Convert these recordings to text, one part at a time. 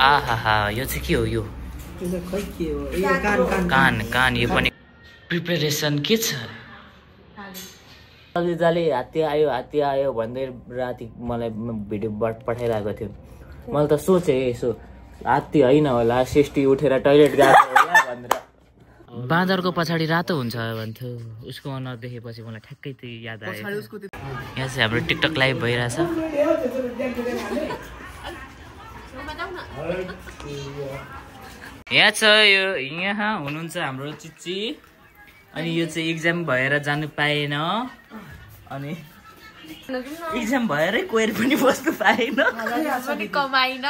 आहा यो चाहिँ के हो यो कान कान यो पनि प्रिपरेसन के छ जाले हात्ती आयो भन्दै राति मलाई भिडियो पठाइरहेको थियो मैले त सोचेँ यसो हात्ती होइन होला सिस्टी उठेर टोइलेट गएको होला भनेर बाँदरको पछाडि रातो हुन्छ भन्थ्यो उसको अनुहार देखेपछि मलाई ठ्याक्कै त्यो याद आयो यहाँ चाहिँ हाम्रो टिकटक लाइभ भइरहेछ यहाँ छ यो यहाँ हुनुहुन्छ हाम्रो चिच्ची अनि यो चाहिँ एक्जाम भएर जानु पाएन अनि एक्जाम भएरै कोही पनि बस्नु पाएन कमाइन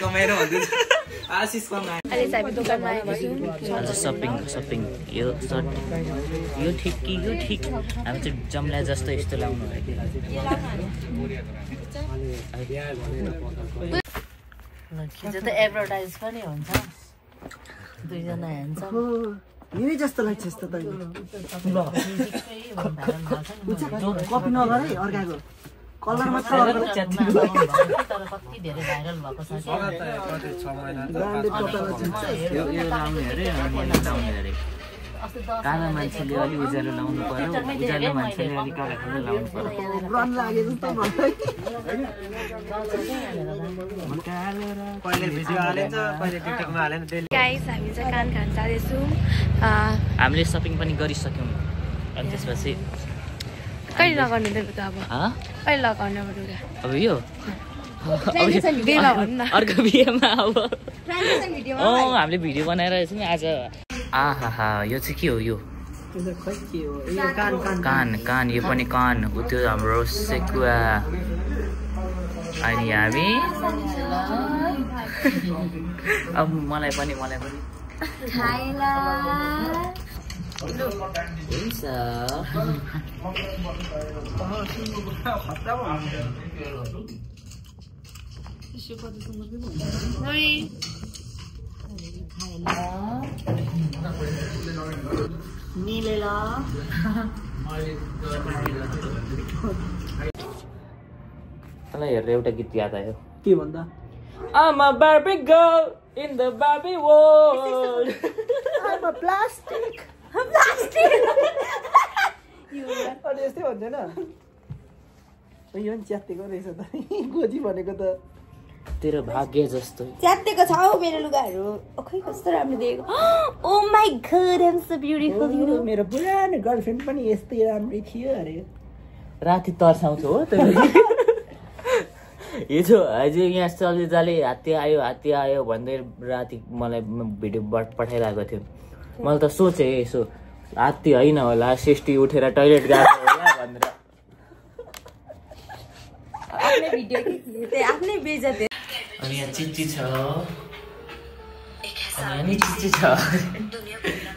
कमाएर भन्दैछ आशिष कमाए अहिले चाहिँ हामी दोकानमा आएको छौँ सपिङ यो सर्ट यो ठिक कि यो ठिक हामी चाहिँ जम्ला जस्तो यस्तो लाउनु भयो कि त एडभर्टाइज पनि हुन्छ दुईजना हेर्छ यही जस्तो लाग्छ यस्तो त कपी नगर है अर्काको कलर मात्र तर कति धेरै भाइरल भएको छ कालो मान्छेले अलि उज्यालो लाउनु पर्यो उज्यालो मान्छेले अलि कालो कालो लाउनु पर्यो गाइस हामी चाहिँ कान खान जाँदैछौँ हामीले सपिङ पनि गरिसक्यौँ अनि त्यसपछि कहिले लगाउने लुगा अब कहिले लगाउने अब लुगा अब यो अर्को बिहेमा अब हामीले भिडियो बनाएर एकछिन आज आहा यो चाहिँ के हो यो कान कान यो पनि कान हो त्यो हाम्रो सेकुवा अनि हामी अब मलाई पनि हुन्छ मलाई हेरेर एउटा गीत याद आयो के भन्दा I'm a Barbie girl in the Barbie world. I'm a plastic. अनि यस्तै भन्दैन यो पनि च्यातेको रहेछ त गोजी भनेको त तेरो भाग्य जस्तो च्यातेको छ हौ मेरो लुगाहरू खै कस्तो राम्रो देखेको oh my god I am so beautiful you know मेरो पुरानो गर्लफ्रेन्ड पनि यस्तै राम्रै थियो अरे राति तर्साउँछ हो हिजो यहाँ चल्दै जाले हात्ती आयो भन्दै राति मलाई भिडियो पठाइरहेको थियो मैले त सोचेँ यसो हात्ती होइन होला सिस्टी उठेर टोइलेट गएको होला भनेर अनि यहाँ चिच्ची छ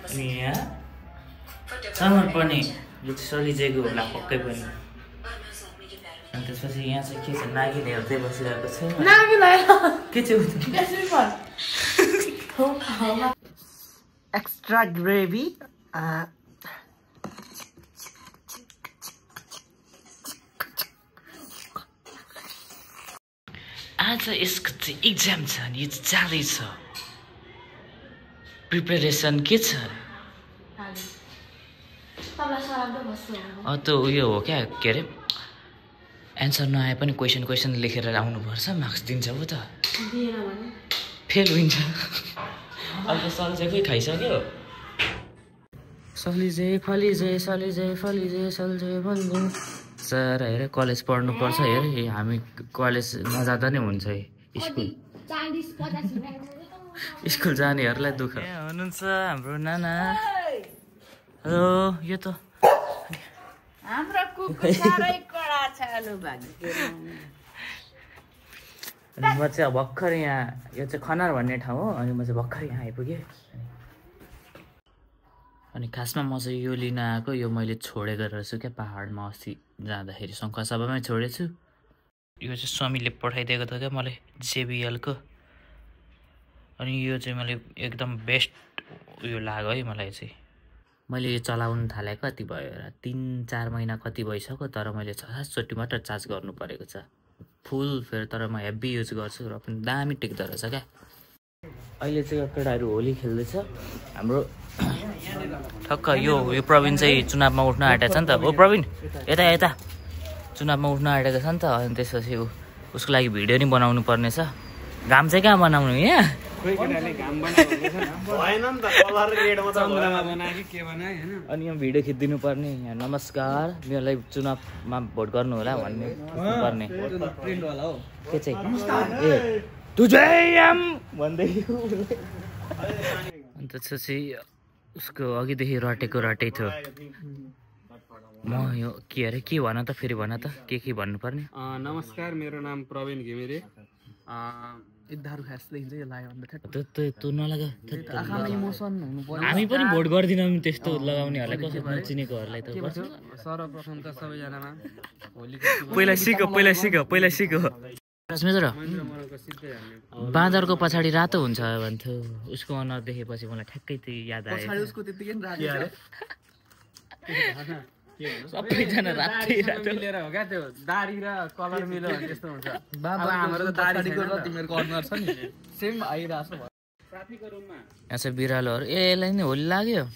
अनि यहाँ सामान पनि यो चाहिँ सलिजेको होला पक्कै पनि अनि त्यसपछि यहाँ चाहिँ के छ नागिन हेर्दै बसिरहेको छ के चाहिँ एक्स्ट्रा ग्रेभी आज यसको चाहिँ एक्जाम छ नि यो जाँदैछ प्रिपरेसन के छ त उयो हो क्या के अरे एन्सर नआए पनि क्वेसन लेखेर आउनुपर्छ मार्क्स दिन्छ हो त फेल हुन्छ अब त सल्जे खोइ खाइसक्यो सलिजे फलिजे सर हेर कलेज पढ्नुपर्छ हेर हामी कलेज नजाँदा नै हुन्छ स्कुल जानेहरूलाई दुःख हुनुहुन्छ हाम्रो नाना हेलो यो त हाम्रो कुकुर साह्रै कडा छ लु भाग्य अनि म चाहिँ भर्खर यहाँ यो चाहिँ खनार भन्ने ठाउँ हो अनि म चाहिँ भर्खर यहाँ आइपुगेँ अनि खासमा म चाहिँ यो लिन आएको यो मैले छोडेको रहेछु क्या पहाडमा अस्ति जाँदाखेरि शङ्खसभामै छोडेछु यो चाहिँ स्वामीले पठाइदिएको थियो क्या मलाई जेबिएलको अनि यो चाहिँ मैले एकदम बेस्ट उयो लाग्यो है मलाई चाहिँ मैले यो चलाउनु थालेँ कति भयो र 3-4 महिना कति भइसक्यो तर मैले 6-7 चोटि मात्र चार्ज गर्नु परेको छ फुल फेरि तर म हेभी युज गर्छु र पनि दामी टिक्दो रहेछ क्या। अहिले चाहिँ केटाहरू होली खेल्दैछ हाम्रो ठक्क यो प्रवीण चाहिँ चुनावमा उठ्न आँटेको छ नि त। ओ प्रवीण यता यता चुनावमा उठ्न आँटेको छ नि त। अनि त्यसपछि उसको लागि भिडियो नि बनाउनु पर्ने छ। घाम चाहिँ कहाँ बनाउनु यहाँ? अनि यहाँ भिडियो खिचिदिनु पर्ने। यहाँ नमस्कार मेरोलाई चुनावमा भोट गर्नु होला भन्ने पर्ने के चाहिँ ए तुझैम भन्दै। अनि त्यसपछि उसको अघिदेखि रटेको थियो। म यो के अरे के भन त फेरि भन त के भन्नुपर्ने? नमस्कार मेरो नाम प्रवीण घिमिरे। त्यो नलगा हामी पनि भोट गर्दिनौँ त्यस्तो लगाउनेहरूलाई कसो नचिनेकोहरूलाई त। सर्वप्रथम त सबैजनामा पहिला सिक बाँदरको पछाडि रातो हुन्छ भन्थ्यो। उसको अनुहार देखेपछि मलाई ठ्याक्कै त्यो याद आयो। सबैजना रातै रातो मिलेर हो क्या त्यो दाढी र कलर मिल्यो भने त्यस्तो हुन्छ। हाम्रो त दाढीको र तिमीहरूको अनुहार छ नि सेम आइरहेको छ। साथीको रुममा यहाँ चाहिँ बिरालोहरू यसलाई नि होली लाग्यो।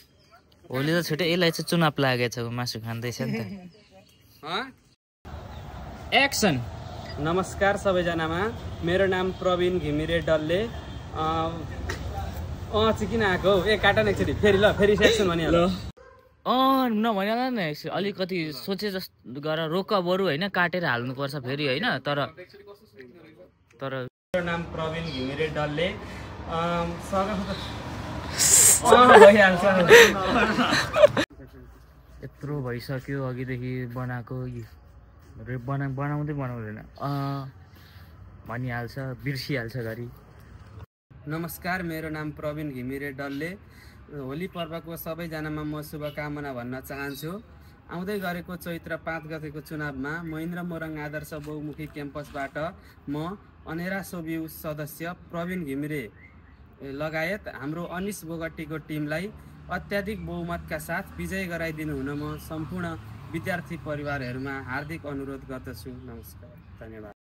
होली त छुट्टै यसलाई चाहिँ चुनाव लागेछ मासु खाँदैछ नि त। एक्सन। नमस्कार सबैजनामा मेरो नाम प्रवीण घिमिरे डल्ले। चाहिँ किन आएको हौ? काट न एकचोटि फेरि ल फेरि सेक्सन भनिहाल्नु। नभनिहाल न अलिकति सोचे जस्तो गरेर रोक बरु होइन काटेर हाल्नुपर्छ फेरि होइन। तर मेरो नाम प्रवीण घिमिरे डल्ले। यत्रो भइसक्यो अघिदेखि बनाएको बनाउँदैन भनिहाल्छ बिर्सिहाल्छ घरि। नमस्कार मेरो नाम प्रवीण घिमिरे डल्ले। होली पर्वको सबैजनामा म शुभकामना भन्न चाहन्छु। आउँदै गरेको चैत्र 5 गतेको चुनावमा महेन्द्र मोरङ आदर्श बहुमुखी क्याम्पसबाट म अनेरा सोभि सदस्य प्रवीण घिमिरे लगायत हाम्रो अनिश बोगटीको टिमलाई अत्याधिक बहुमतका साथ विजय गराइदिनु हुन म सम्पूर्ण विद्यार्थी परिवारहरूमा हार्दिक अनुरोध गर्दछु। नमस्कार, धन्यवाद।